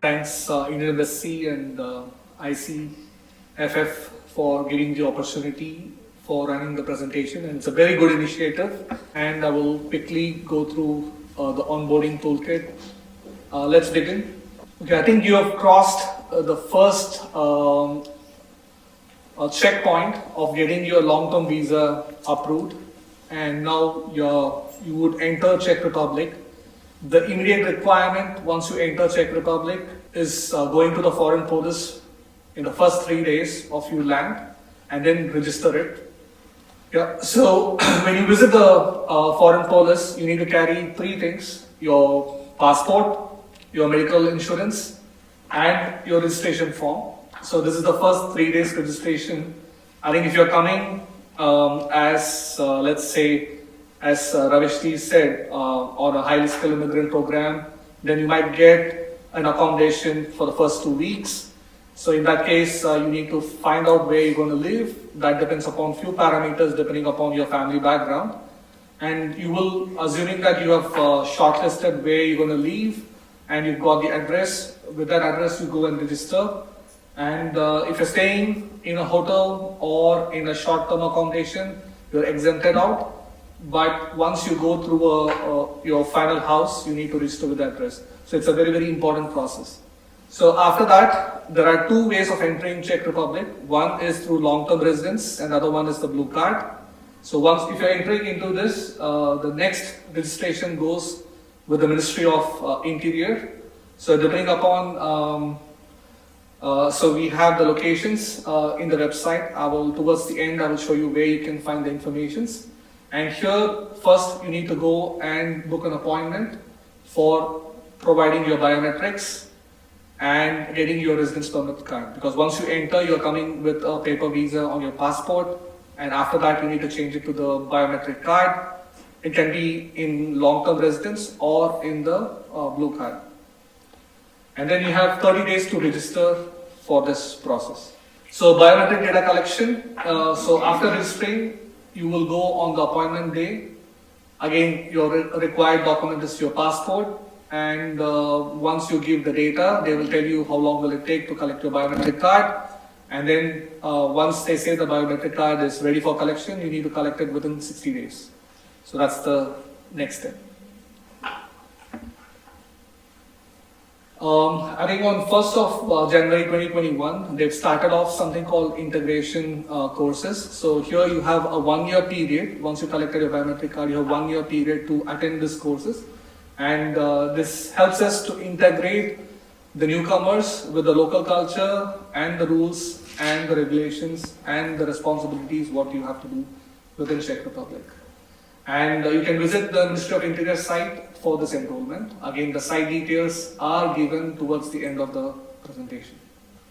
Thanks Indian Embassy and ICFF for giving the opportunity for running the presentation, and it's a very good initiative, and I will quickly go through the onboarding toolkit. Let's begin. Okay, I think you have crossed the first checkpoint of getting your long-term visa approved, and now you would enter Czech Republic. The immediate requirement once you enter Czech Republic is going to the foreign police in the first 3 days of you land and then register it. Yeah. So when you visit the foreign police, you need to carry 3 things: your passport, your medical insurance, and your registration form. So this is the first 3 days registration. I think if you're coming as let's say, as Ravishti said, on a highly skilled immigrant program, then you might get an accommodation for the first 2 weeks. So in that case, you need to find out where you're going to live. That depends upon few parameters depending upon your family background. And you will, assuming that you have shortlisted where you're going to live and you've got the address, with that address you go and register. And if you're staying in a hotel or in a short-term accommodation, you're exempted out. But once you go through your final house, you need to register with the address. So it's a very, very important process. So after that, there are 2 ways of entering Czech Republic. One is through long-term residence, and the other one is the blue card. So if you're entering into this, the next registration goes with the Ministry of Interior. So depending upon, so we have the locations in the website. Towards the end, I will show you where you can find the informations. And here, first you need to go and book an appointment for providing your biometrics and getting your residence permit card. Because once you enter, you're coming with a paper visa on your passport, and after that you need to change it to the biometric card. It can be in long-term residence or in the blue card. And then you have 30 days to register for this process. So biometric data collection, so after registering, you will go on the appointment day. Again, your required document is your passport, and once you give the data, they will tell you how long will it take to collect your biometric card. And then once they say the biometric card is ready for collection, you need to collect it within 60 days. So that's the next step. I think on 1st of January 2021, they've started off something called integration courses. So here you have a 1-year period. Once you collected your biometric card, you have 1-year period to attend these courses. And this helps us to integrate the newcomers with the local culture and the rules and the regulations and the responsibilities, what you have to do within Czech Republic. And you can visit the Ministry of Interior site for this enrollment. Again, the site details are given towards the end of the presentation.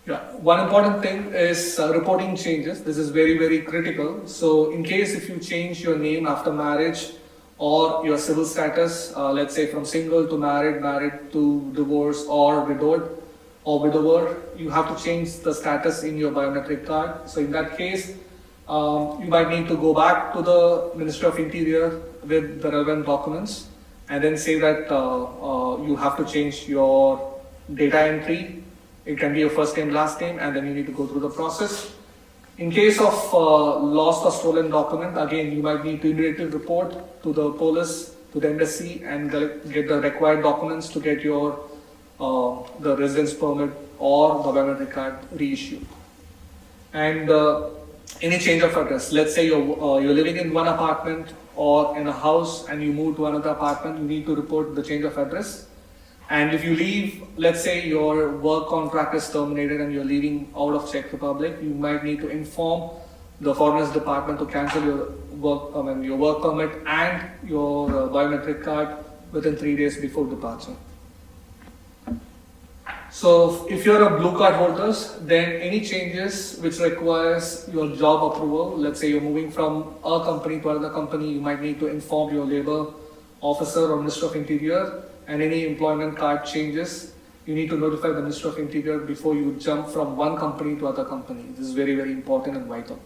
Yeah, one important thing is reporting changes. This is very, very critical. So in case if you change your name after marriage or your civil status, let's say from single to married, married to divorce, or widowed or widower, you have to change the status in your biometric card. So in that case, you might need to go back to the Ministry of Interior with the relevant documents and then say that you have to change your data entry. It can be your first name, last name, and then you need to go through the process. In case of lost or stolen document, again, you might need to immediately report to the police, to the embassy, and get the required documents to get your the residence permit or the biometric card reissued. And any change of address. Let's say you're living in one apartment or in a house and you move to another apartment, you need to report the change of address. And if you leave, let's say your work contract is terminated and you're leaving out of Czech Republic, you might need to inform the Foreigners Department to cancel your work permit and your biometric card within 3 days before departure. So if you're a blue card holder, then any changes which requires your job approval, let's say you're moving from a company to another company, you might need to inform your labor officer or Minister of Interior, and any employment card changes, you need to notify the Minister of Interior before you jump from one company to other company. This is very, very important and vital.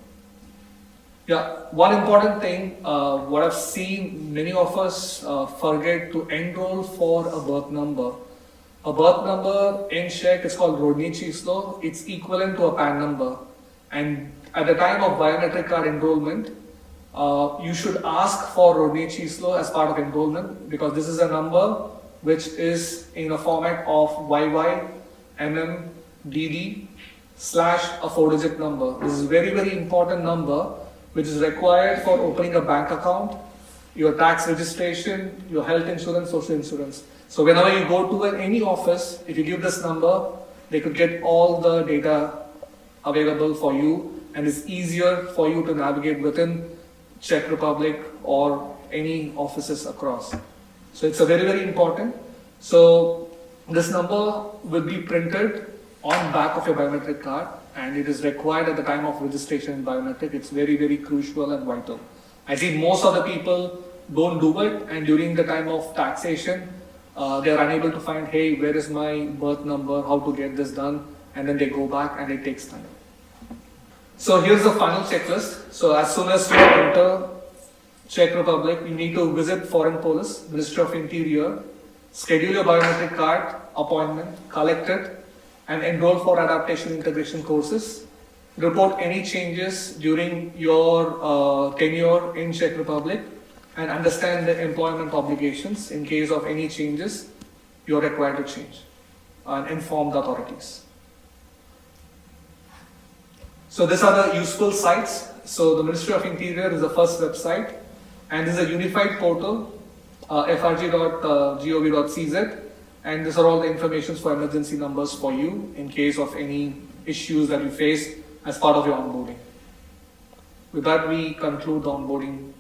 Yeah, one important thing, what I've seen many of us forget to enroll for a birth number. A birth number in Czech is called rodný číslo. It's equivalent to a PAN number. And at the time of biometric card enrollment, you should ask for rodný číslo as part of enrollment because this is a number which is in a format of YY, MM, DD / a 4-digit number. This is a very, very important number which is required for opening a bank account, your tax registration, your health insurance, social insurance. So whenever you go to any office, if you give this number, they could get all the data available for you, and it's easier for you to navigate within Czech Republic or any offices across. So it's a very, very important. So this number will be printed on back of your biometric card, and it is required at the time of registration in biometric. It's very, very crucial and vital. I see most of the people don't do it, and during the time of taxation, they are unable to find, hey, where is my birth number, how to get this done, and then they go back and it takes time. So here's the final checklist. So as soon as you enter Czech Republic, you need to visit Foreign Police, Ministry of Interior, schedule your biometric card appointment, collect it, and enroll for adaptation integration courses. Report any changes during your tenure in Czech Republic and understand the employment obligations. In case of any changes, you are required to change and inform the authorities. So these are the useful sites. So the Ministry of Interior is the first website, and this is a unified portal, frg.gov.cz, and these are all the information for emergency numbers for you in case of any issues that you face as part of your onboarding. With that, we conclude the onboarding